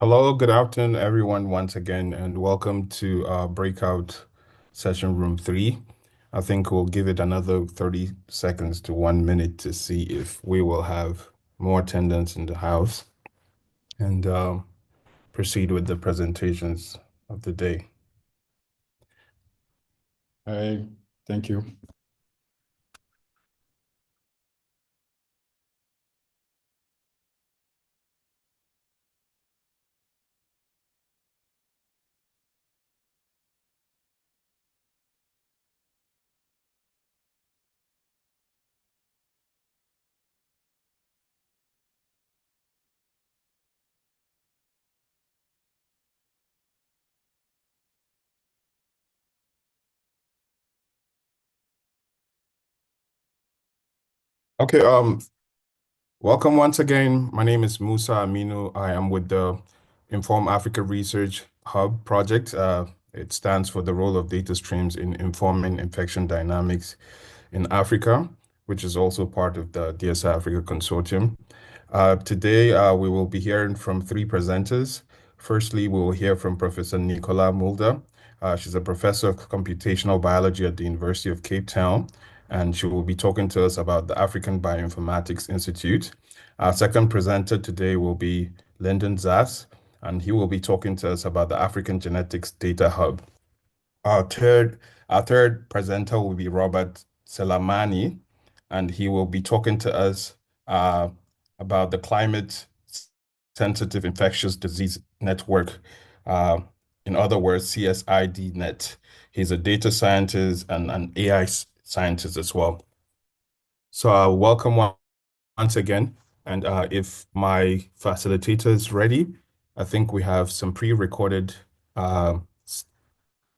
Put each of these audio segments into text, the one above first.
Hello, good afternoon, everyone, once again, and welcome to breakout session room 3. I think we'll give it another 30 seconds to 1 minute to see if we will have more attendance in the house and proceed with the presentations of the day. Hi, thank you. Okay, welcome once again. My name is Musa Aminu. I am with the Inform Africa Research Hub project. It stands for the role of data streams in informing infection dynamics in Africa, which is also part of the DSI Africa Consortium. Today, we will be hearing from three presenters. Firstly, we will hear from Professor Nicola Mulder. She's a professor of computational biology at the University of Cape Town, and she will be talking to us about the African Bioinformatics Institute. Our second presenter today will be Lyndon Zass, and he will be talking to us about the African Genetics Data Hub. Our third, our third presenter will be Robert Selamani, and he will be talking to us uh, about the climate sensitive infectious disease network. Uh, in other words, CSIDNet. He's a data scientist and an AI scientist as well. So welcome once again. And if my facilitator is ready, I think we have some pre-recorded uh,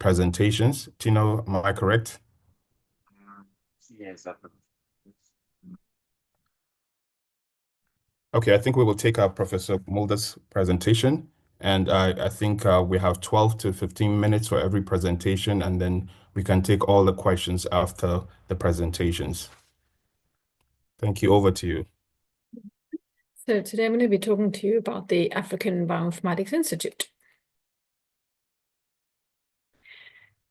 presentations. Tino, am I correct? Yes, Okay, I think we will take Professor Mulder's presentation, and I think we have 12 to 15 minutes for every presentation, and then we can take all the questions after the presentations. Thank you. Over to you. So today I'm going to be talking to you about the African Bioinformatics Institute.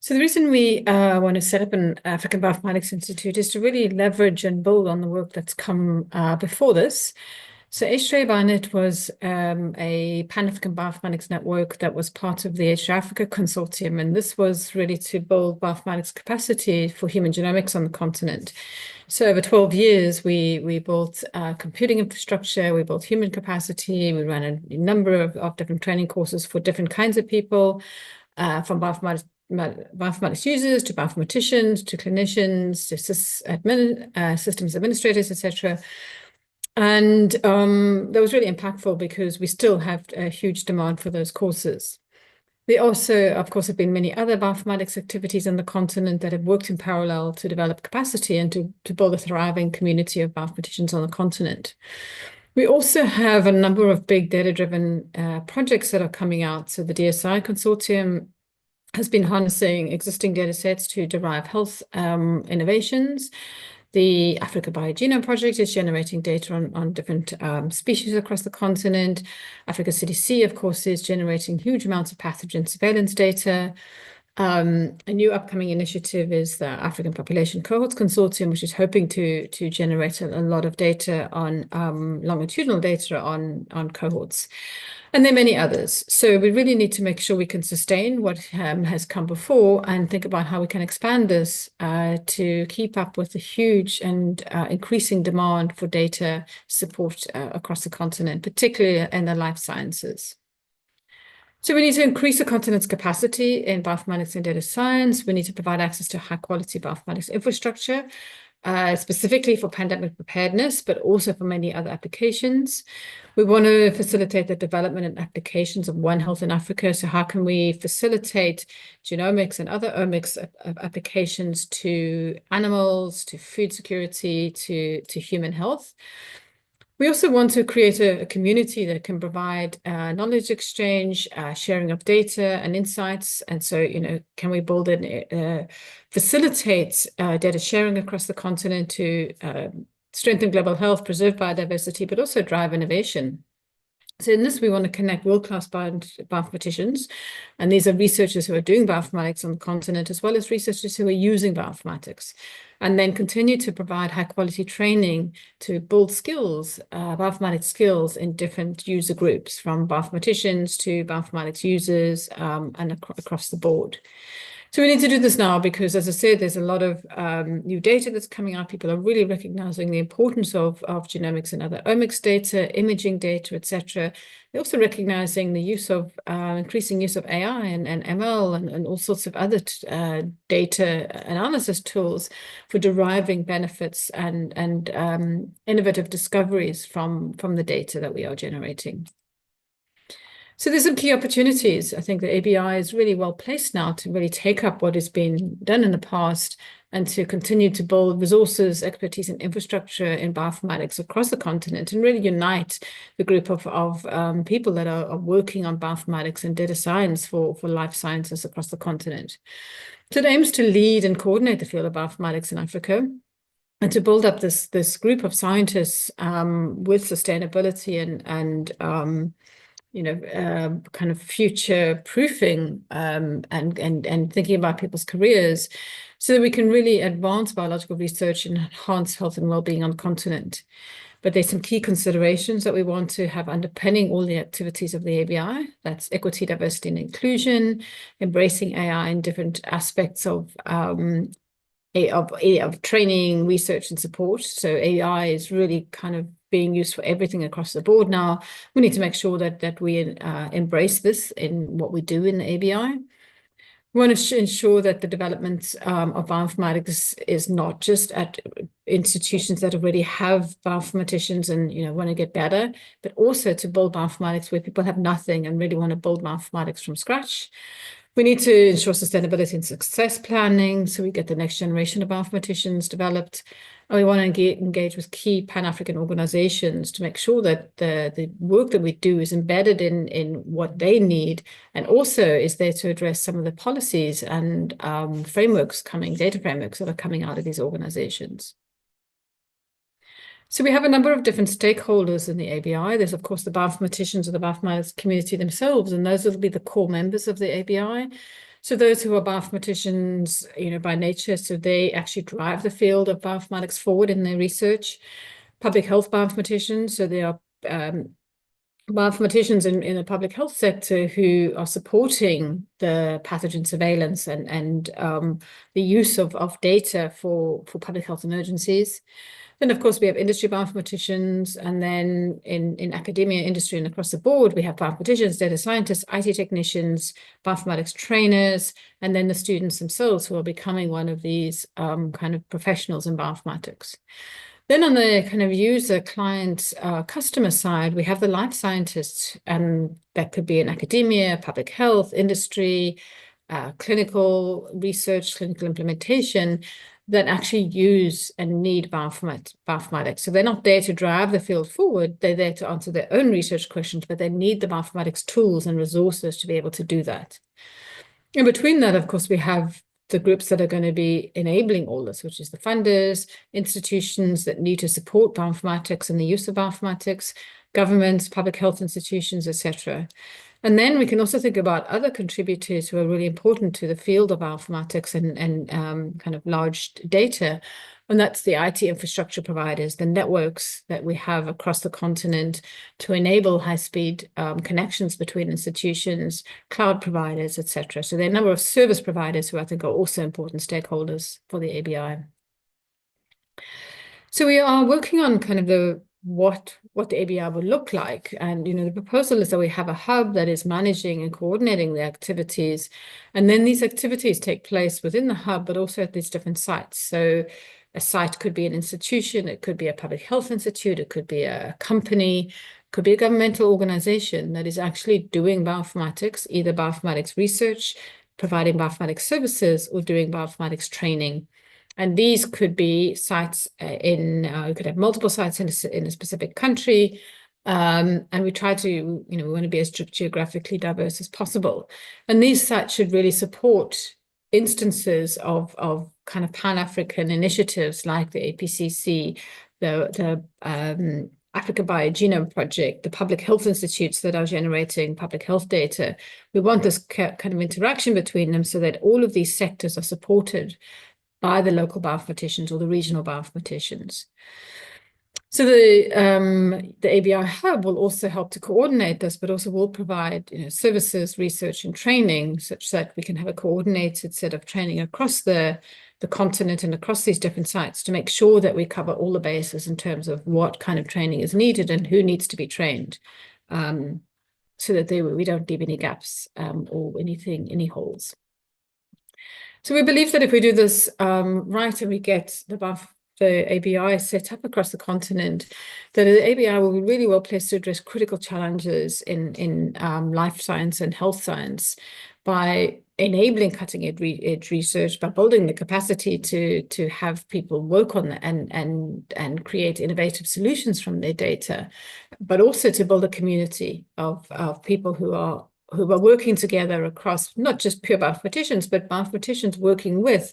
So the reason we want to set up an African Bioinformatics Institute is to really leverage and build on the work that's come before this. So H3ABI-Net was a Pan-African Bioinformatics network that was part of the H3Africa Consortium, and this was really to build bioinformatics capacity for human genomics on the continent. So over 12 years, we built computing infrastructure, we built human capacity, we ran a number of different training courses for different kinds of people, from bioinformatics users to bioinformaticians to clinicians to systems administrators, etc. And that was really impactful because we still have a huge demand for those courses. We also, of course, have been many other bioinformatics activities on the continent that have worked in parallel to develop capacity and to build a thriving community of bioinformaticians on the continent. We also have a number of big data-driven projects that are coming out. So the DSI Consortium has been harnessing existing data sets to derive health innovations. The Africa Biogenome Project is generating data on different species across the continent. Africa CDC, of course, is generating huge amounts of pathogen surveillance data. A new upcoming initiative is the African Population Cohorts Consortium, which is hoping to generate a lot of data on longitudinal data on cohorts. And there are many others. So we really need to make sure we can sustain what has come before and think about how we can expand this to keep up with the huge and increasing demand for data support across the continent, particularly in the life sciences. So we need to increase the continent's capacity in bioinformatics and data science. We need to provide access to high quality bioinformatics infrastructure, specifically for pandemic preparedness, but also for many other applications. We want to facilitate the development and applications of One Health in Africa. So how can we facilitate genomics and other omics applications to animals, to food security, to human health? We also want to create a community that can provide knowledge exchange, sharing of data and insights. And so, can we build and facilitate data sharing across the continent to strengthen global health, preserve biodiversity, but also drive innovation? So in this, we want to connect world-class bioinformaticians, and these are researchers who are doing bioinformatics on the continent, as well as researchers who are using bioinformatics, and then continue to provide high-quality training to build skills, bioinformatics skills in different user groups, from bioinformaticians to bioinformatics users, and across the board. So we need to do this now because, as I said, there's a lot of new data that's coming out. People are really recognizing the importance of genomics and other omics data, imaging data, etc. They're also recognizing the use of increasing use of AI and ML and all sorts of other data analysis tools for deriving benefits and innovative discoveries from the data that we are generating. So there's some key opportunities. I think the ABI is really well placed now to really take up what has been done in the past and to continue to build resources, expertise, and infrastructure in bioinformatics across the continent and really unite the group of people that are working on bioinformatics and data science for life sciences across the continent. So it aims to lead and coordinate the field of bioinformatics in Africa, and to build up this group of scientists with sustainability and kind of future proofing and thinking about people's careers so that we can really advance biological research and enhance health and well-being on the continent. But there's some key considerations that we want to have underpinning all the activities of the ABI. That's equity, diversity, and inclusion, embracing AI in different aspects of training, research, and support. So AI is really kind of being used for everything across the board now. We need to make sure that we embrace this in what we do in the ABI. We want to ensure that the development of bioinformatics is not just at institutions that already have bioinformaticians and want to get better, but also to build bioinformatics where people have nothing and really want to build bioinformatics from scratch. We need to ensure sustainability and success planning so we get the next generation of bioinformaticians developed. And we want to engage with key Pan-African organizations to make sure that the work that we do is embedded in what they need and also is there to address some of the policies and data frameworks that are coming out of these organizations. So we have a number of different stakeholders in the ABI. There's, of course, the bioinformaticians or the bioinformatics community themselves, and those will be the core members of the ABI. So those who are bioinformaticians, by nature, so they actually drive the field of bioinformatics forward in their research. Public health bioinformaticians, so they are bioinformaticians in the public health sector who are supporting the pathogen surveillance and the use of data for public health emergencies. Then, of course, we have industry bioinformaticians, and then in academia, industry, and across the board, we have bioinformaticians, data scientists, IT technicians, bioinformatics trainers, and then the students themselves who are becoming one of these kind of professionals in bioinformatics. Then on the kind of user, client, customer side, we have the life scientists, and that could be in academia, public health, industry, clinical research, clinical implementation, that actually use and need bioinformatics. So they're not there to drive the field forward. They're there to answer their own research questions, but they need the bioinformatics tools and resources to be able to do that. In between that, of course, we have the groups that are going to be enabling all this, which is the funders, institutions that need to support bioinformatics and the use of bioinformatics, governments, public health institutions, etc. And then we can also think about other contributors who are really important to the field of bioinformatics and kind of large data. And that's the IT infrastructure providers, the networks that we have across the continent to enable high-speed connections between institutions, cloud providers, etc. So there are a number of service providers who I think are also important stakeholders for the ABI. So we are working on kind of what the ABI will look like. And, the proposal is that we have a hub that is managing and coordinating the activities. And then these activities take place within the hub, but also at these different sites. So a site could be an institution, it could be a public health institute, it could be a company, it could be a governmental organization that is actually doing bioinformatics, either bioinformatics research, providing bioinformatics services, or doing bioinformatics training. And these could be sites you could have multiple sites in a specific country. And we try to, we want to be as geographically diverse as possible. And these sites should really support instances of kind of Pan-African initiatives like the APCC, the Africa Biogenome Project, the public health institutes that are generating public health data. We want this kind of interaction between them so that all of these sectors are supported by the local bioinformaticians or the regional bioinformaticians. So the ABI Hub will also help to coordinate this, but also will provide services, research, and training such that we can have a coordinated set of training across the continent and across these different sites to make sure that we cover all the bases in terms of what kind of training is needed and who needs to be trained, so that we don't leave any gaps or any holes. So we believe that if we do this right and we get the ABI set up across the continent, that the ABI will be really well placed to address critical challenges in life science and health science by enabling cutting-edge research, by building the capacity to have people work on that and create innovative solutions from their data, but also to build a community of people who are working together across not just pure bioinformaticians, but bioinformaticians working with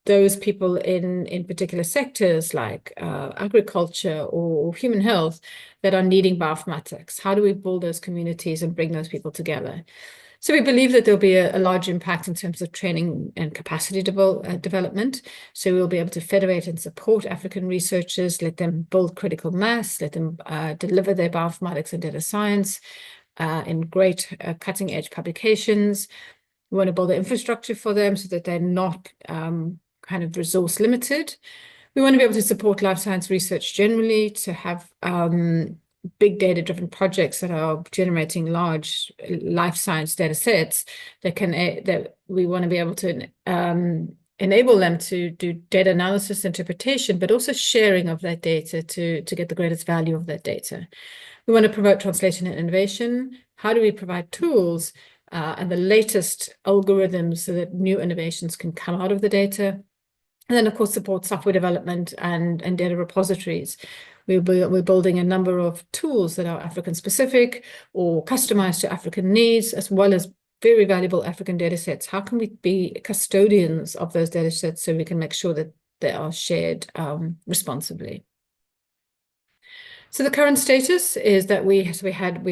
those people in particular sectors like agriculture or human health that are needing bioinformatics. How do we build those communities and bring those people together? So we believe that there'll be a large impact in terms of training and capacity development. So we'll be able to federate and support African researchers, let them build critical mass, let them deliver their bioinformatics and data science in great cutting edge publications. We want to build the infrastructure for them so that they're not kind of resource limited. We want to be able to support life science research generally, to have big data driven projects that are generating large life science data sets that we want to be able to enable them to do data analysis, interpretation, but also sharing of that data to get the greatest value of that data. We want to promote translation and innovation. How do we provide tools and the latest algorithms so that new innovations can come out of the data? And then, of course, support software development and data repositories. We're building a number of tools that are African-specific or customized to African needs, as well as very valuable African data sets. How can we be custodians of those data sets so we can make sure that they are shared responsibly? So the current status is that we've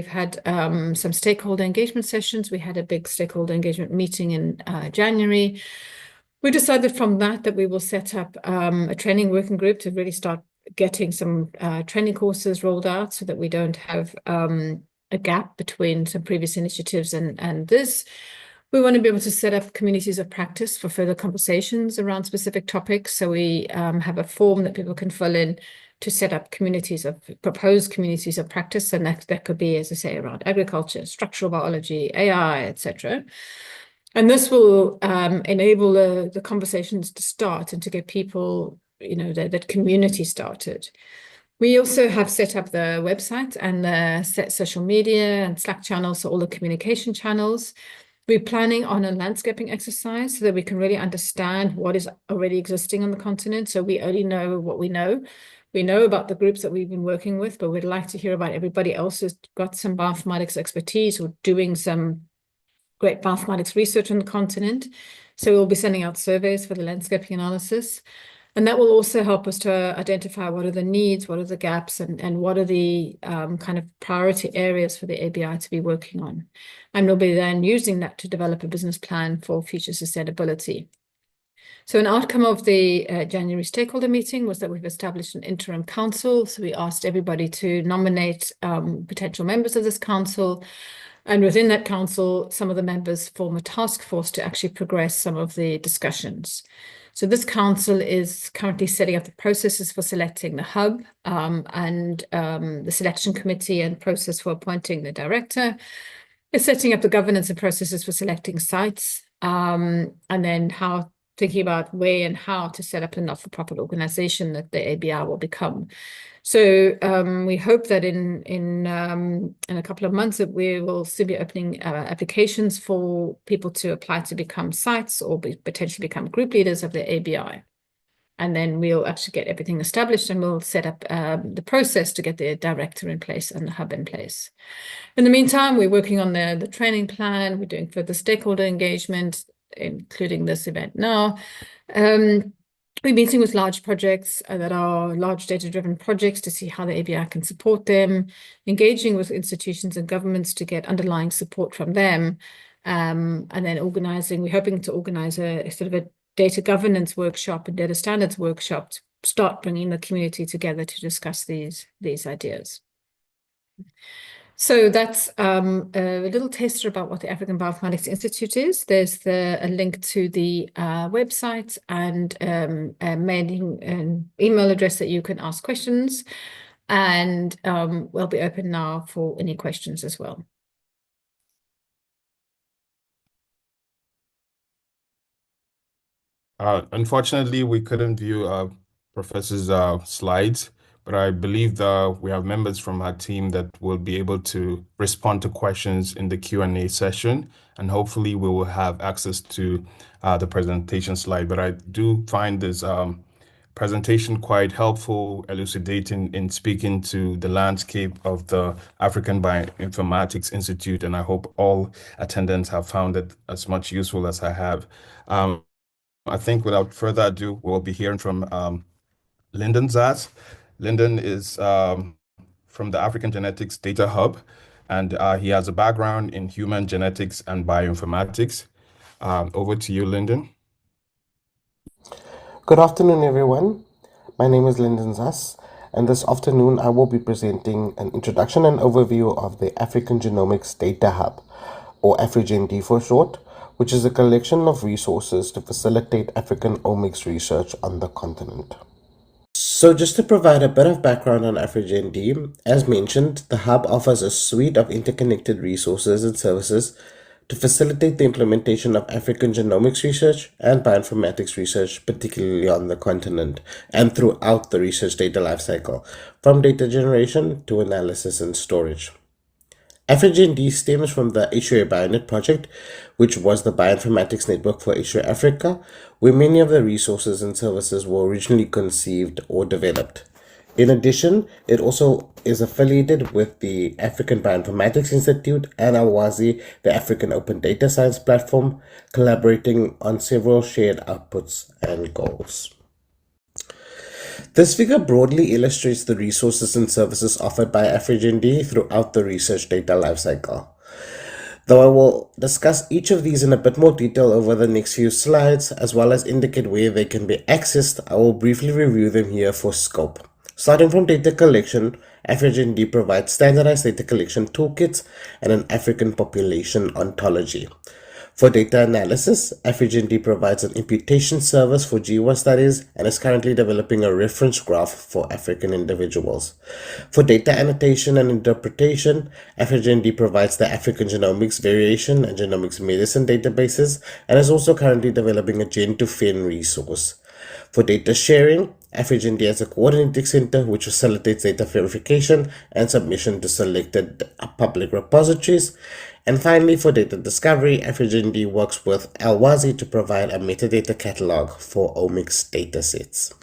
had some stakeholder engagement sessions. We had a big stakeholder engagement meeting in January. We decided from that we will set up a training working group to really start getting some training courses rolled out so that we don't have a gap between some previous initiatives and this. We want to be able to set up communities of practice for further conversations around specific topics. So we have a form that people can fill in to set up proposed communities of practice. And that could be, as I say, around agriculture, structural biology, AI, etc. And this will enable the conversations to start and to get people, that community started. We also have set up the website and the social media and Slack channels, so all the communication channels. We're planning on a landscaping exercise so that we can really understand what is already existing on the continent. So we only know what we know. We know about the groups that we've been working with, but we'd like to hear about everybody else who's got some bioinformatics expertise or doing some great bioinformatics research on the continent. So we'll be sending out surveys for the landscaping analysis. And that will also help us to identify what are the needs, what are the gaps, and what are the kind of priority areas for the ABI to be working on. And we'll be then using that to develop a business plan for future sustainability. So an outcome of the January stakeholder meeting was that we've established an interim council. So we asked everybody to nominate potential members of this council. And within that council, some of the members form a task force to actually progress some of the discussions. So this council is currently setting up the processes for selecting the hub and the selection committee and process for appointing the director. It's setting up the governance and processes for selecting sites and then thinking about where and how to set up a not-for-profit organization that the ABI will become. So we hope that in a couple of months that we will soon be opening applications for people to apply to become sites or potentially become group leaders of the ABI. And then we'll actually get everything established and we'll set up the process to get the director in place and the hub in place. In the meantime, we're working on the training plan. We're doing further stakeholder engagement, including this event now. we're meeting with large projects that are large data-driven projects to see how the ABI can support them, engaging with institutions and governments to get underlying support from them, and then we're hoping to organize a sort of a data governance workshop and data standards workshop to start bringing the community together to discuss these ideas. So that's a little taster about what the African Bioinformatics Institute is. There's a link to the website and a mailing and email address that you can ask questions. And we'll be open now for any questions as well. Unfortunately, we couldn't view Professor's slides, but I believe that we have members from our team that will be able to respond to questions in the Q&A session, and hopefully we will have access to the presentation slide. But I do find this presentation quite helpful, elucidating in speaking to the landscape of the African Bioinformatics Institute, and I hope all attendants have found it as much useful as I have. I think without further ado, we'll be hearing from Lyndon Zas. Lyndon is from the African Genetics Data Hub, and he has a background in human genetics and bioinformatics. Over to you, Lyndon. Good afternoon, everyone. My name is Lyndon Zas, and this afternoon I will be presenting an introduction and overview of the African Genomics Data Hub, or AfriGen-D for short, which is a collection of resources to facilitate African omics research on the continent. So just to provide a bit of background on AfriGen-D, as mentioned, the Hub offers a suite of interconnected resources and services to facilitate the implementation of African genomics research and bioinformatics research, particularly on the continent and throughout the research data lifecycle, from data generation to analysis and storage. AfriGen-D stems from the AfriGen-D project, which was the bioinformatics network for Asia Africa, where many of the resources and services were originally conceived or developed. In addition, it also is affiliated with the African Bioinformatics Institute and AWASI, the African Open Data Science Platform, collaborating on several shared outputs and goals. This figure broadly illustrates the resources and services offered by AfriGen-D throughout the research data lifecycle. Though I will discuss each of these in a bit more detail over the next few slides, as well as indicate where they can be accessed, I will briefly review them here for scope. Starting from data collection, AfriGen-D provides standardized data collection toolkits and an African population ontology. For data analysis, AfriGen-D provides an imputation service for GWAS studies and is currently developing a reference graph for African individuals. For data annotation and interpretation, AfriGen-D provides the African Genomics Variation and Genomics Medicine databases and is also currently developing a Gen2Fen resource. For data sharing, AfriGen-D has a coordinating center which facilitates data verification and submission to selected public repositories. And finally, for data discovery, AfriGen-D works with AWASI to provide a metadata catalog for omics datasets.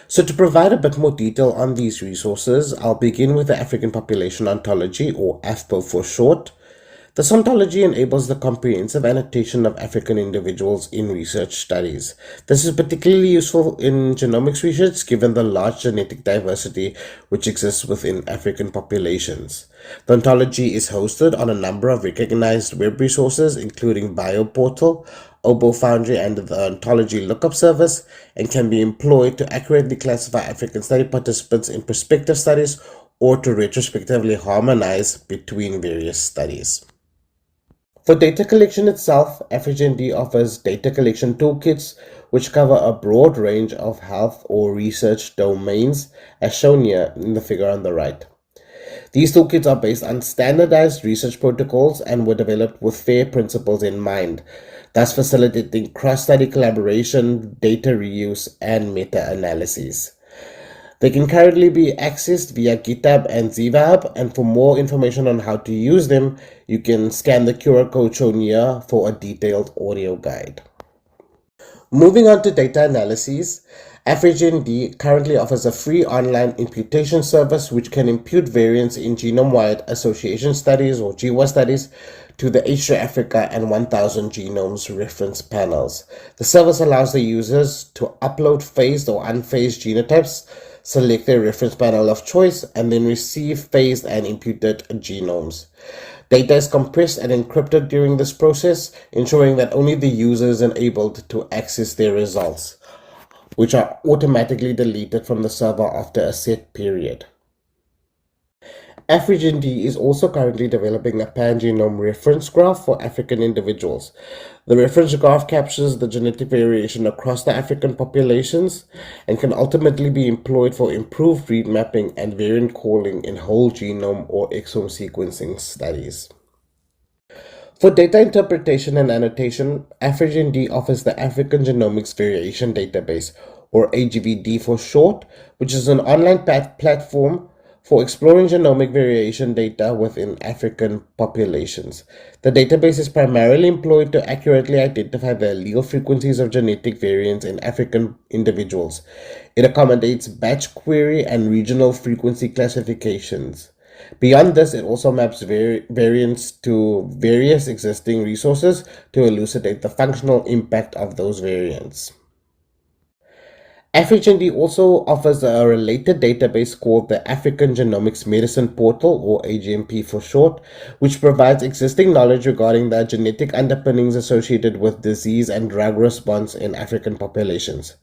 So to provide a bit more detail on these resources, I'll begin with the African Population Ontology, or AFPO for short. This ontology enables the comprehensive annotation of African individuals in research studies. This is particularly useful in genomics research given the large genetic diversity which exists within African populations. The ontology is hosted on a number of recognized web resources including BioPortal, OboFoundry, and the Ontology Lookup Service, and can be employed to accurately classify African study participants in prospective studies or to retrospectively harmonize between various studies. For data collection itself, AfriGen-D offers data collection toolkits which cover a broad range of health or research domains, as shown here in the figure on the right. These toolkits are based on standardized research protocols and were developed with FAIR principles in mind, thus facilitating cross-study collaboration, data reuse, and meta-analyses. They can currently be accessed via GitHub and ZivaHub, and for more information on how to use them, you can scan the QR code shown here for a detailed audio guide. Moving on to data analyses, AfriGen-D currently offers a free online imputation service which can impute variants in genome-wide association studies or GWAS studies to the H3 Africa and 1000 genomes reference panels. The service allows the users to upload phased or unphased genotypes, select their reference panel of choice, and then receive phased and imputed genomes. Data is compressed and encrypted during this process, ensuring that only the user is enabled to access their results, which are automatically deleted from the server after a set period. AfriGen-D is also currently developing a pan-genome reference graph for African individuals. The reference graph captures the genetic variation across the African populations and can ultimately be employed for improved read mapping and variant calling in whole genome or exome sequencing studies. For data interpretation and annotation, AfriGen-D offers the African Genomics Variation Database, or AGVD for short, which is an online platform for exploring genomic variation data within African populations. The database is primarily employed to accurately identify the allele frequencies of genetic variants in African individuals. It accommodates batch query and regional frequency classifications. Beyond this, it also maps variants to various existing resources to elucidate the functional impact of those variants. AfriGen-D also offers a related database called the African Genomics Medicine Portal, or AGMP for short, which provides existing knowledge regarding the genetic underpinnings associated with disease and drug response in African populations.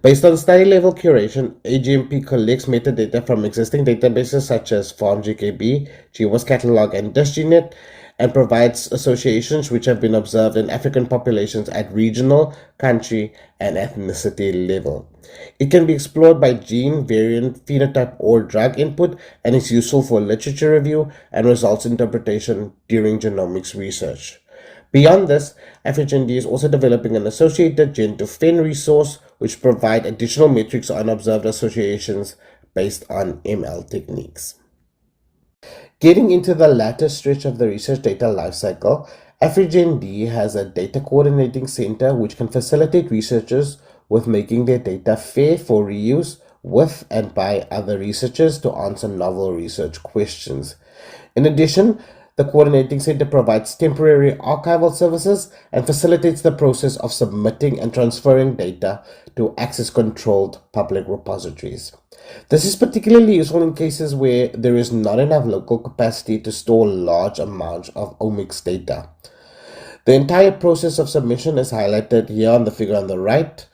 Based on study-level curation, AGMP collects metadata from existing databases such as PharmGKB, GWAS Catalog, and DishGeNet, and provides associations which have been observed in African populations at regional, country, and ethnicity level. It can be explored by gene, variant, phenotype, or drug input, and is useful for literature review and results interpretation during genomics research. Beyond this, AfriGen-D is also developing an associated Gen2Fen resource which provide additional metrics on observed associations based on ML techniques. Getting into the latter stretch of the research data lifecycle, AfriGen-D has a data coordinating center which can facilitate researchers with making their data fair for reuse with and by other researchers to answer novel research questions. In addition, the coordinating center provides temporary archival services and facilitates the process of submitting and transferring data to access-controlled public repositories. This is particularly useful in cases where there is not enough local capacity to store large amounts of omics data. The entire process of submission is highlighted here on the figure on the right,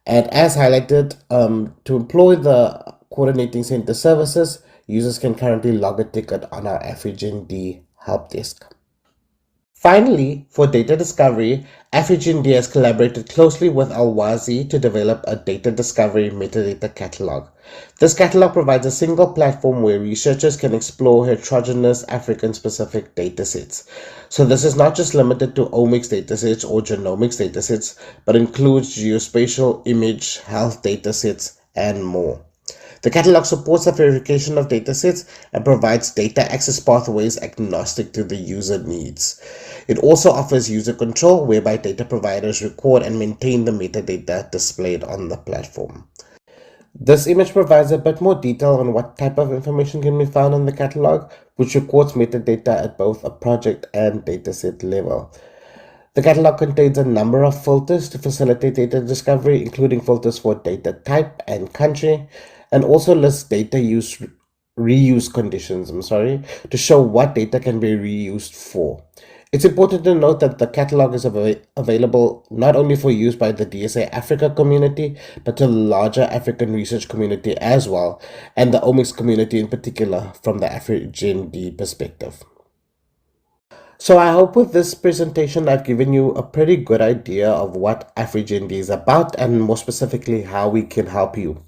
and as highlighted, to employ the coordinating center services, users can currently log a ticket on our AfriGen-D help desk. Finally, for data discovery, AfriGen-D has collaborated closely with Alwazi to develop a data discovery metadata catalog. This catalog provides a single platform where researchers can explore heterogeneous African-specific datasets. So this is not just limited to omics datasets or genomics datasets, but includes geospatial, image, health datasets, and more. The catalog supports the verification of datasets and provides data access pathways agnostic to the user needs. It also offers user control, whereby data providers record and maintain the metadata displayed on the platform. This image provides a bit more detail on what type of information can be found in the catalog, which records metadata at both a project and dataset level. The catalog contains a number of filters to facilitate data discovery, including filters for data type and country, and also lists data reuse conditions, to show what data can be reused for. It's important to note that the catalog is available not only for use by the DSA Africa community, but to the larger African research community as well, and the omics community in particular from the AfriGen-D perspective. So I hope with this presentation I've given you a pretty good idea of what AfriGen-D is about and more specifically how we can help you.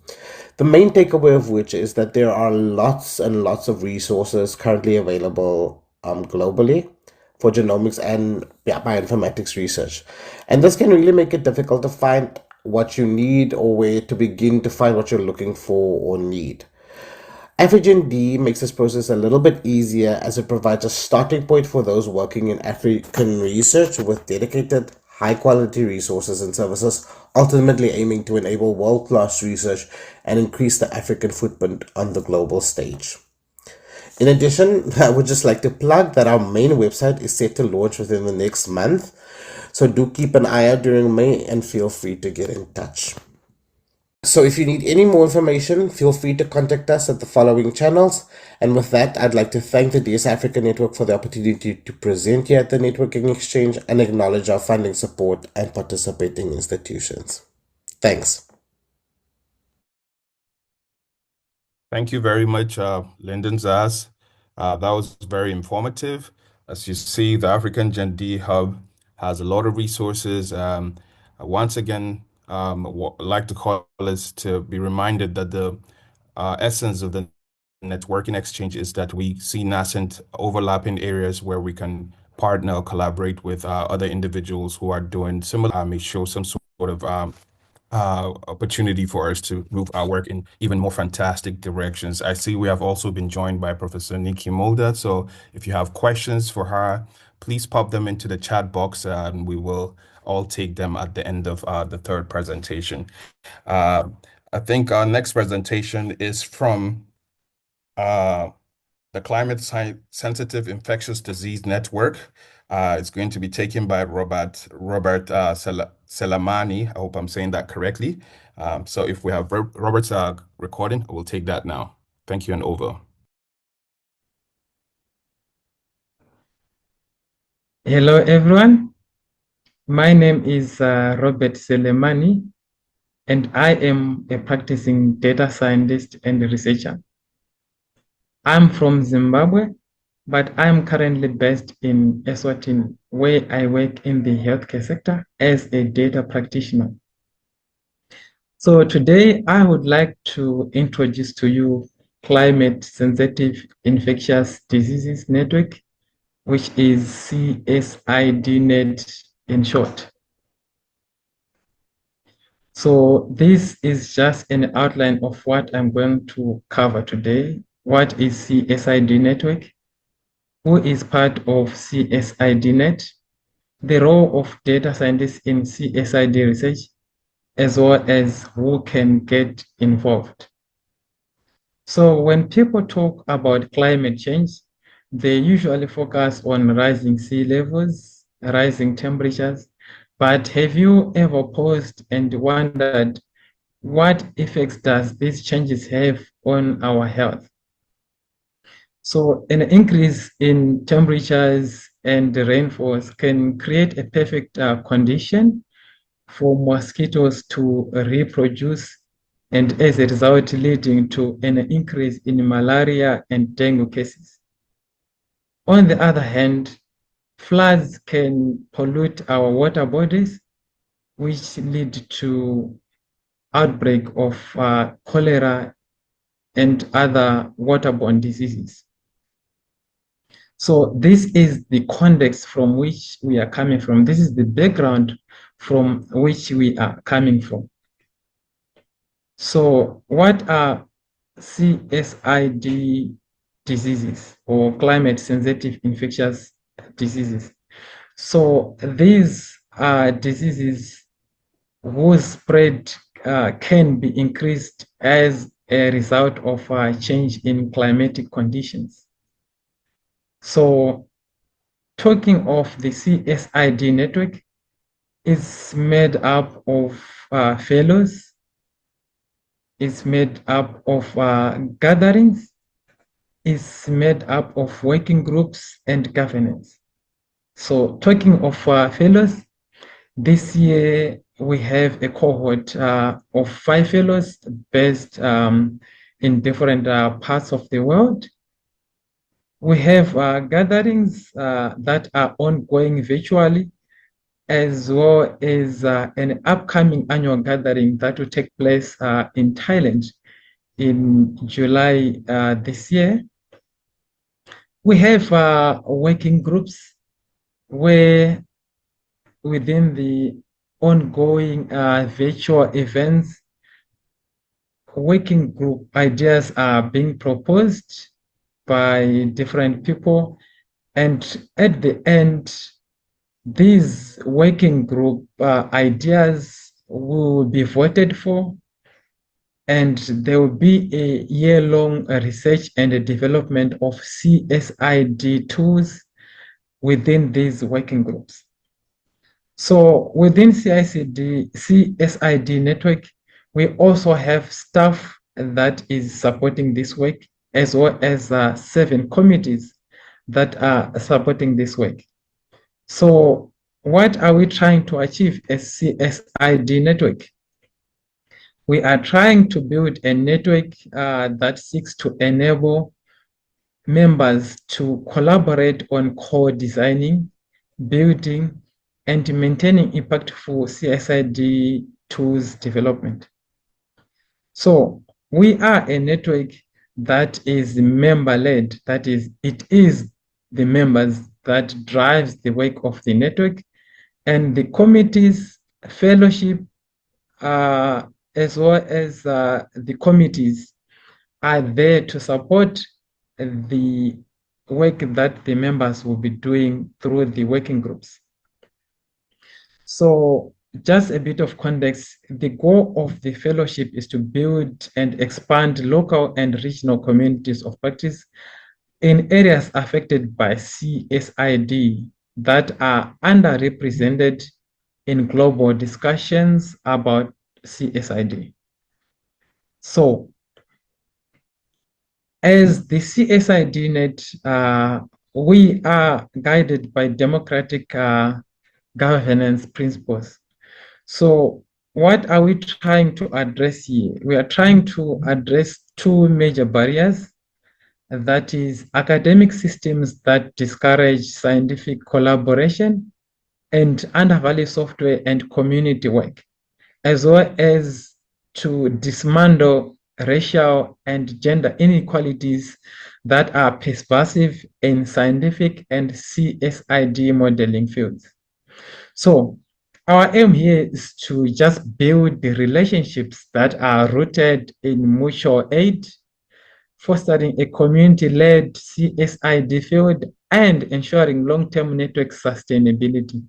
The main takeaway of which is that there are lots and lots of resources currently available globally for genomics and bioinformatics research. And this can really make it difficult to find what you need or where to begin to find what you're looking for or need. AfriGen-D makes this process a little bit easier as it provides a starting point for those working in African research with dedicated high-quality resources and services, ultimately aiming to enable world-class research and increase the African footprint on the global stage. In addition, I would just like to plug that our main website is set to launch within the next month. So do keep an eye out during May and feel free to get in touch. So if you need any more information, feel free to contact us at the following channels. And with that, I'd like to thank the DS Africa Network for the opportunity to present here at the Networking Exchange and acknowledge our funding support and participating institutions. Thanks. Thank you very much, Lyndon Zas. That was very informative. As you see, the AfriGen-D Hub has a lot of resources. Once again, I'd like to call us to be reminded that the essence of the networking exchange is that we see nascent overlapping areas where we can partner or collaborate with other individuals who are doing similar, may show some sort of opportunity for us to move our work in even more fantastic directions. I see we have also been joined by Professor Nikki Mulder. So if you have questions for her, please pop them into the chat box and we will all take them at the end of the third presentation. I think our next presentation is from the Climate Sensitive Infectious Disease Network. It's going to be taken by Robert Selamani. I hope I'm saying that correctly. So if we have Robert's recording, we'll take that now. Thank you and over. Hello, everyone. My name is Robert Selemani, and I am a practicing data scientist and researcher. I'm from Zimbabwe, but I'm currently based in Eswatini, where I work in the healthcare sector as a data practitioner. So today I would like to introduce to you Climate Sensitive Infectious Diseases Network, which is CSIDNet in short. So this is just an outline of what I'm going to cover today. What is CSID network? Who is part of CSIDNet? The role of data scientists in CSID research, as well as who can get involved. So when people talk about climate change, they usually focus on rising sea levels, rising temperatures. But have you ever paused and wondered what effects does these changes have on our health? So an increase in temperatures and rainfalls can create a perfect condition for mosquitoes to reproduce, and as a result leading to an increase in malaria and dengue cases. On the other hand, floods can pollute our water bodies, which lead to outbreak of cholera and other waterborne diseases. So this is the context from which we are coming from. This is the background from which we are coming from. So what are CSID diseases or climate sensitive infectious diseases? So these are diseases whose spread can be increased as a result of a change in climatic conditions. So talking of the CSID network, is made up of fellows, is made up of gatherings, is made up of working groups and governance. So talking of fellows, this year we have a cohort of 5 fellows based in different parts of the world. We have gatherings that are ongoing virtually, as well as an upcoming annual gathering that will take place in Thailand in July this year. We have working groups where within the ongoing virtual events, working group ideas are being proposed by different people. And at the end, these working group ideas will be voted for. and there will be a year-long research and development of CSID tools within these working groups. So within CSID network, we also have staff that is supporting this work, as well as 7 committees that are supporting this work. So what are we trying to achieve as CSID network? We are trying to build a network that seeks to enable members to collaborate on co-designing, building, and maintaining impactful CSID tools development. So we are a network that is member-led, that is, it is the members that drives the work of the network, and the committees, fellowship, as well as the committees are there to support the work that the members will be doing through the working groups. So just a bit of context, the goal of the fellowship is to build and expand local and regional communities of practice in areas affected by CSID that are underrepresented in global discussions about CSID. So as the CSIDNet, we are guided by democratic governance principles. So what are we trying to address here? We are trying to address 2 major barriers. That is academic systems that discourage scientific collaboration and undervalue software and community work, as well as to dismantle racial and gender inequalities that are pervasive in scientific and CSID modeling fields. So our aim here is to just build the relationships that are rooted in mutual aid, fostering a community-led CSID field, and ensuring long-term network sustainability.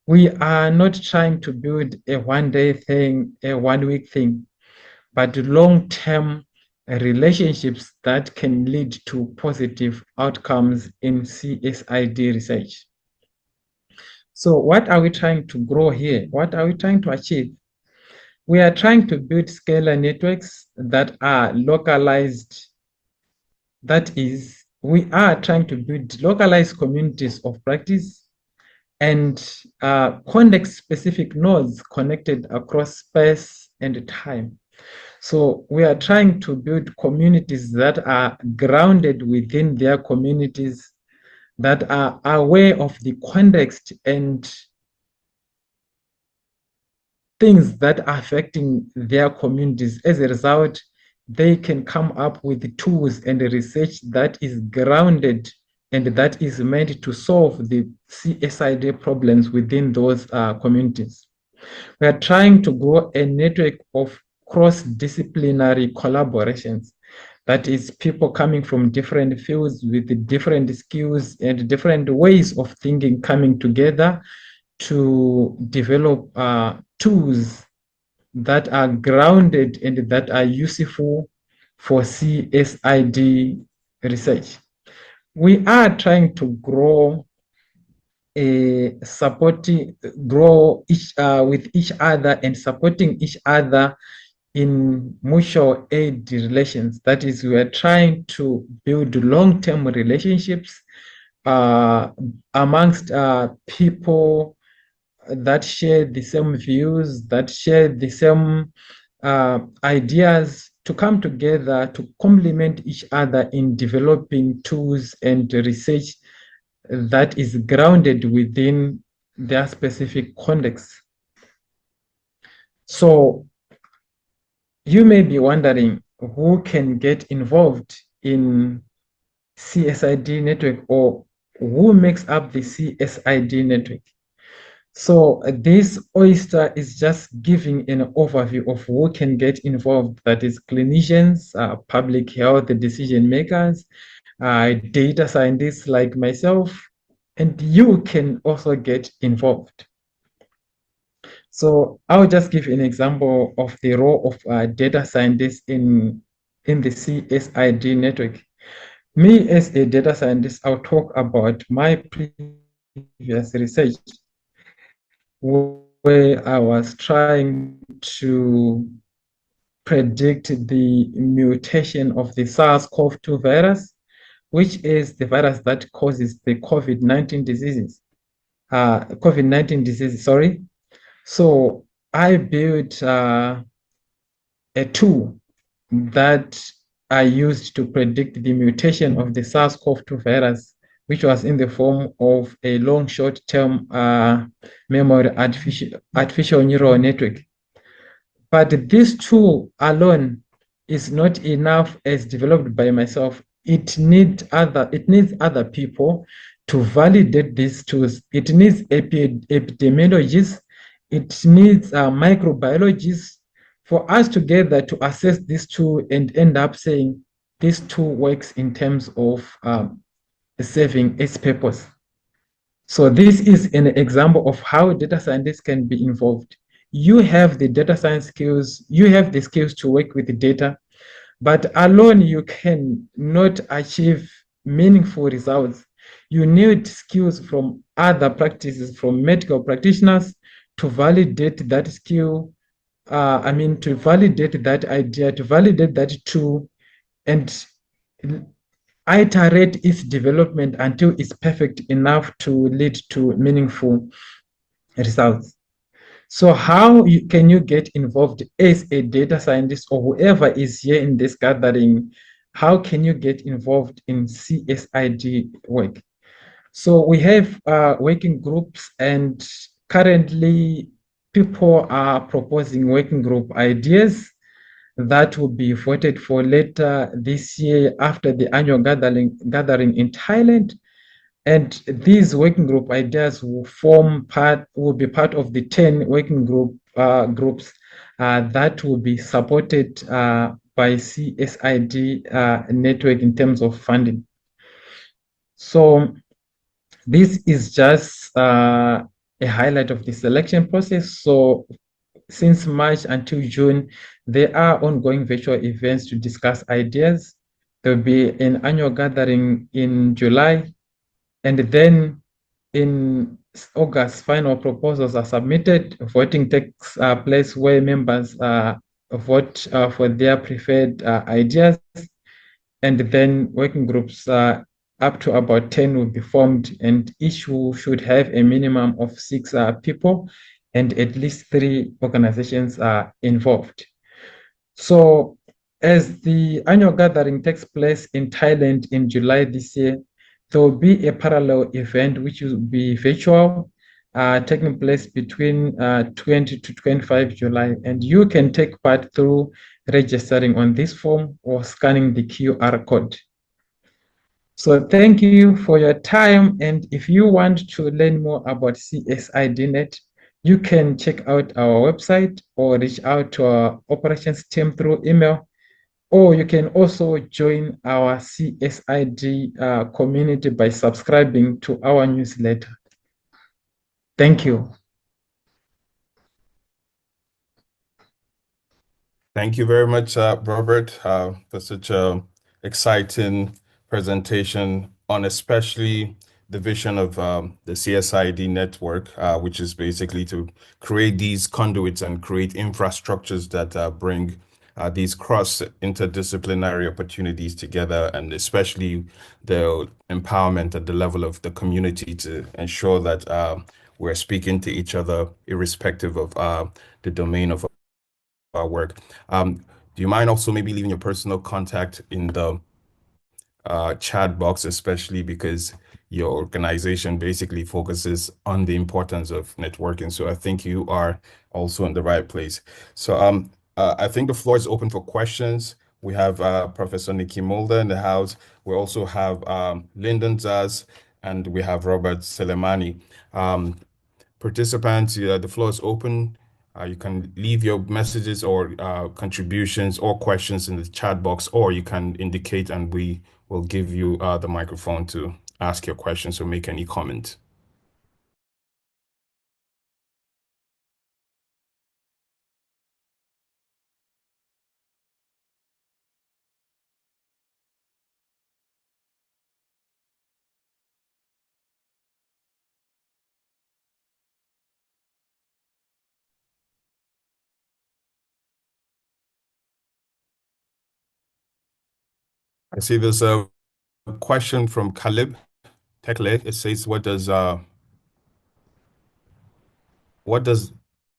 We are not trying to build a one-day thing, a one-week thing, but long-term relationships that can lead to positive outcomes in CSID research. So what are we trying to grow here? What are we trying to achieve? We are trying to build scalar networks that are localized. That is, we are trying to build localized communities of practice and context-specific nodes connected across space and time. So we are trying to build communities that are grounded within their communities, that are aware of the context and things that are affecting their communities. As a result, they can come up with tools and research that is grounded and that is meant to solve the CSID problems within those communities. We are trying to grow a network of cross-disciplinary collaborations. That is, people coming from different fields with different skills and different ways of thinking coming together to develop tools that are grounded and that are useful for CSID research. We are trying to grow with each other and supporting each other in mutual aid relations. That is, we are trying to build long-term relationships amongst people that share the same views, that share the same ideas, to come together to complement each other in developing tools and research that is grounded within their specific context. So you may be wondering who can get involved in CSID network, or who makes up the CSID network. So this oyster is just giving an overview of who can get involved. That is clinicians, public health decision makers, data scientists like myself, and you can also get involved. So I'll just give an example of the role of data scientists in the CSID network. Me as a data scientist, I'll talk about my previous research where I was trying to predict the mutation of the SARS-CoV-2 virus, which is the virus that causes the COVID-19 diseases. Sorry. So I built a tool that I used to predict the mutation of the SARS-CoV-2 virus, which was in the form of a long short-term memory artificial neural network. But this tool alone is not enough as developed by myself. It needs other people to validate these tools. It needs epidemiologists. It needs microbiologists for us together to assess this tool and end up saying this tool works in terms of serving its purpose. So this is an example of how data scientists can be involved. You have the data science skills, you have the skills to work with the data, but alone you can not achieve meaningful results. You need skills from other practices, from medical practitioners to validate that skill, to validate that idea, to validate that tool, and iterate its development until it's perfect enough to lead to meaningful results. So how can you get involved as a data scientist or whoever is here in this gathering? How can you get involved in CSID work? So we have working groups, and currently people are proposing working group ideas that will be voted for later this year after the annual gathering in Thailand. And these working group ideas will be part of the 10 working groups that will be supported by CSID network in terms of funding. So this is just a highlight of the selection process. So since March until June, there are ongoing virtual events to discuss ideas. There will be an annual gathering in July, and then in August, final proposals are submitted. Voting takes place where members vote for their preferred ideas, and then working groups up to about 10 will be formed, and each should have a minimum of 6 people, and at least 3 organizations are involved. So as the annual gathering takes place in Thailand in July this year, there will be a parallel event which will be virtual, taking place between 20 to 25 July. And you can take part through registering on this form or scanning the QR code. So thank you for your time. And if you want to learn more about CSIDNet, you can check out our website or reach out to our operations team through email, or you can also join our CSID community by subscribing to our newsletter. Thank you. Thank you very much, Robert, for such an exciting presentation on especially the vision of the CSID network, which is basically to create these conduits and create infrastructures that bring these cross interdisciplinary opportunities together, and especially the empowerment at the level of the community to ensure that we're speaking to each other irrespective of the domain of our work. Do you mind also maybe leaving your personal contact in the chat box, especially because your organization basically focuses on the importance of networking. So I think you are also in the right place. So I think the floor is open for questions. We have Professor Nikki Mulder in the house. We also have Lyndon Zaz, and we have Robert Selemani. Participants, the floor is open. You can leave your messages or contributions or questions in the chat box, or you can indicate and we will give you the microphone to ask your questions or make any comment. I see there's a question from Caleb Tekle. It says, what does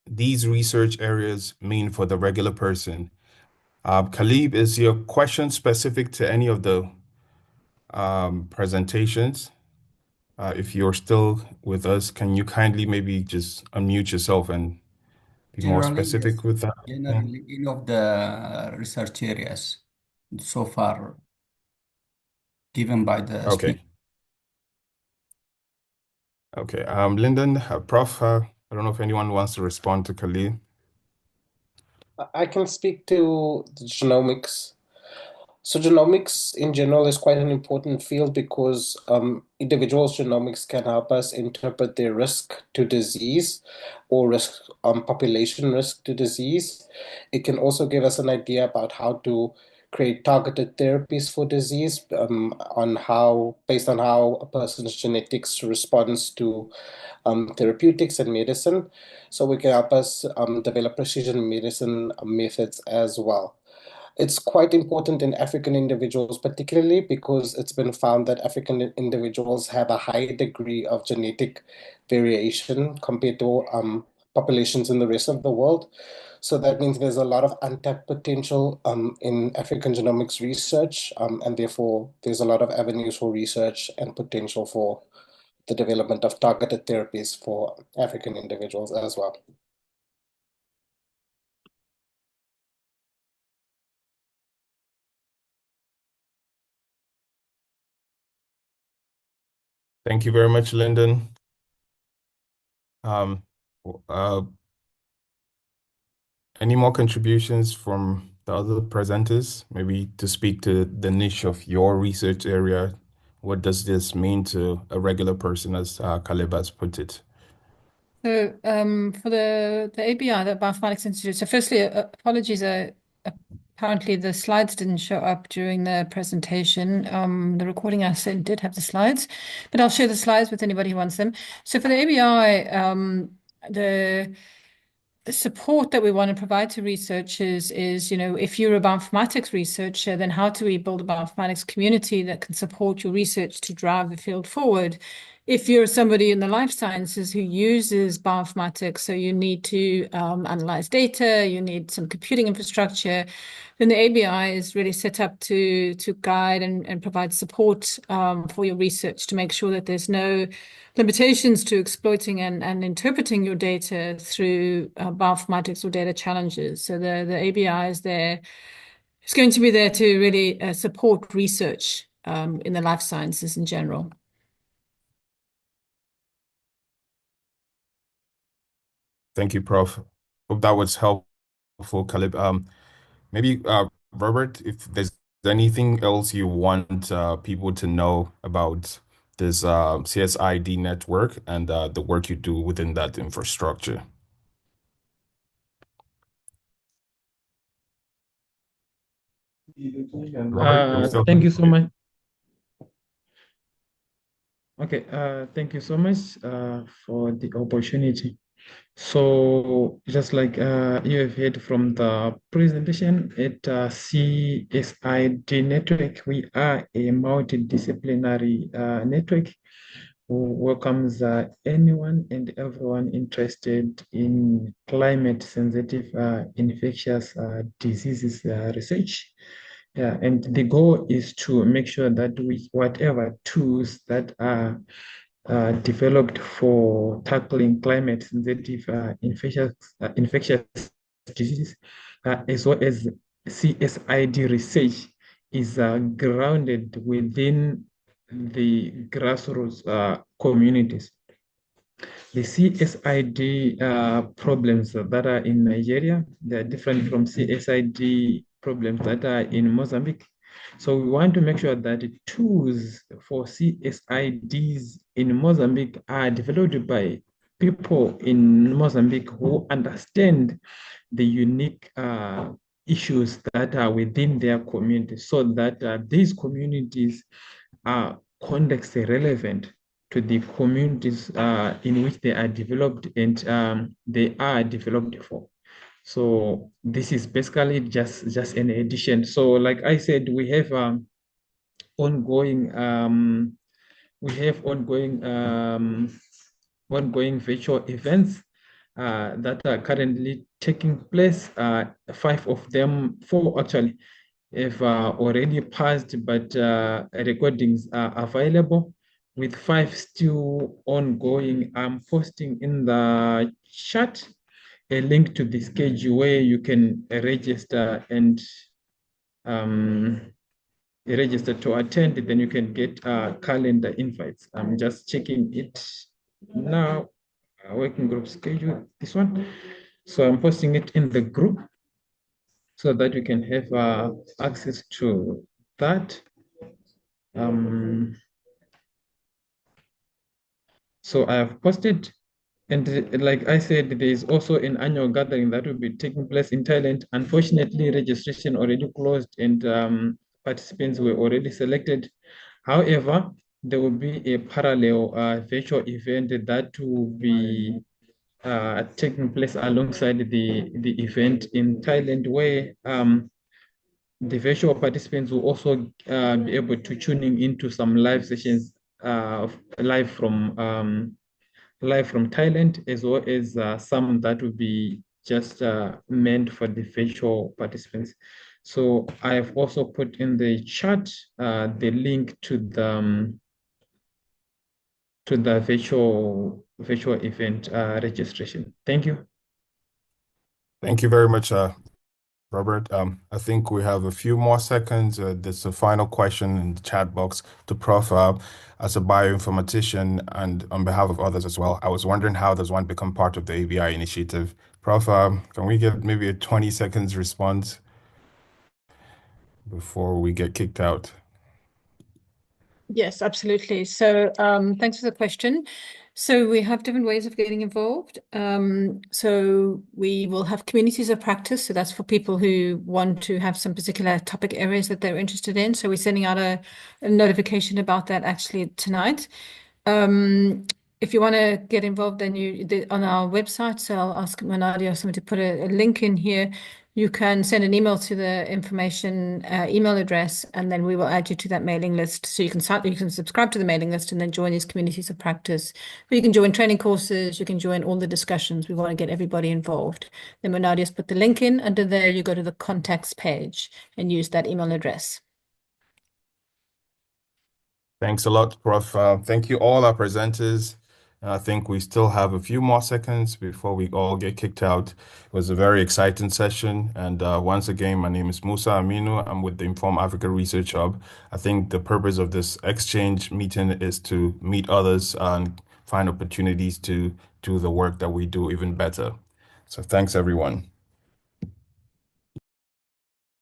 these research areas mean for the regular person? Khalib, is your question specific to any of the presentations? If you're still with us, can you kindly maybe just unmute yourself and be more Generally, specific yes. with that? Yeah. Generally, any of the research areas so far given by the speaker. Okay. Okay. Lyndon, Prof, I don't know if anyone wants to respond to Khalid. I can speak to the genomics. So genomics in general is quite an important field because individuals' genomics can help us interpret their risk to disease or risk population risk to disease. It can also give us an idea about how to create targeted therapies for disease based on how a person's genetics responds to therapeutics and medicine. So we can help us develop precision medicine methods as well. It's quite important in African individuals, particularly because it's been found that African individuals have a high degree of genetic variation compared to populations in the rest of the world. So that means there's a lot of untapped potential in African genomics research, and therefore there's a lot of avenues for research and potential for the development of targeted therapies for African individuals as well. Thank you very much, Lyndon. Um, uh, any more contributions from the other presenters? Maybe to speak to the niche of your research area. What does this mean to a regular person, as Caleb has put it? So for the ABI, the Bioinformatics Institute. So firstly, apologies. Apparently the slides didn't show up during the presentation. The recording I sent did have the slides, but I'll share the slides with anybody who wants them. So for the ABI, the support that we want to provide to researchers is, if you're a bioinformatics researcher, then how do we build a bioinformatics community that can support your research to drive the field forward? If you're somebody in the life sciences who uses bioinformatics, so you need to analyze data, you need some computing infrastructure, then the ABI is really set up to guide and provide support for your research to make sure that there's no limitations to exploiting and interpreting your data through bioinformatics or data challenges. So the ABI is there. It's going to be there to really support research in the life sciences in general. Thank you, Prof. Hope that was helpful, Caleb. Maybe Robert, if there's anything else you want people to know about this CSID network and the work you do within that infrastructure. Robert, are we still Thank you there? so much. Okay, thank you so much for the opportunity. So just like you have heard from the presentation at CSID Network, we are a multidisciplinary network who welcomes anyone and everyone interested in climate-sensitive infectious diseases research. Yeah, and the goal is to make sure that we, whatever tools that are developed for tackling climate-sensitive infectious diseases, as well as CSID research, is grounded within the grassroots communities. The CSID problems that are in Nigeria, they are different from CSID problems that are in Mozambique. So we want to make sure that the tools for CSIDs in Mozambique are developed by people in Mozambique who understand the unique issues that are within their community, so that these communities are context relevant to the communities in which they are developed and they are developed for. So this is basically just an addition. So like I said, we have ongoing ongoing virtual events that are currently taking place. 4 actually have already passed, but recordings are available, with 5 still ongoing. I'm posting in the chat a link to the schedule where you can register and register to attend. Then you can get calendar invites. I'm just checking it now. Working group schedule, this one. So I'm posting it in the group so that you can have access to that. So I have posted, and like I said, there is also an annual gathering that will be taking place in Thailand. Unfortunately, registration already closed and participants were already selected. However, there will be a parallel virtual event that will be taking place alongside the event in Thailand, where the virtual participants will also be able to tuning into some live sessions live from Thailand, as well as some that will be just meant for the virtual participants. So I have also put in the chat the link to the virtual event registration. Thank you. Thank you very much, Robert. I think we have a few more seconds. There's a final question in the chat box to Prof. As a bioinformatician and on behalf of others as well, I was wondering, how does one become part of the ABI initiative? Prof, can we get maybe a 20 seconds response before we get kicked out? Yes, absolutely. So thanks for the question. So we have different ways of getting involved. So we will have communities of practice. So that's for people who want to have some particular topic areas that they're interested in. So we're sending out a notification about that actually tonight. If you want to get involved, then on our website, so I'll ask Manadi or someone to put a link in here. You can send an email to the information email address, and then we will add you to that mailing list. So you can subscribe to the mailing list and then join these communities of practice. But you can join training courses, you can join all the discussions. We want to get everybody involved. Then Manadi's put the link in. Under there, you go to the contacts page and use that email address. Thanks a lot, Prof. Thank you all our presenters. I think we still have a few more seconds before we all get kicked out. It was a very exciting session. And once again, my name is Musa Aminu. I'm with the Inform Africa Research Hub. I think the purpose of this exchange meeting is to meet others and find opportunities to do the work that we do even better. So thanks, everyone.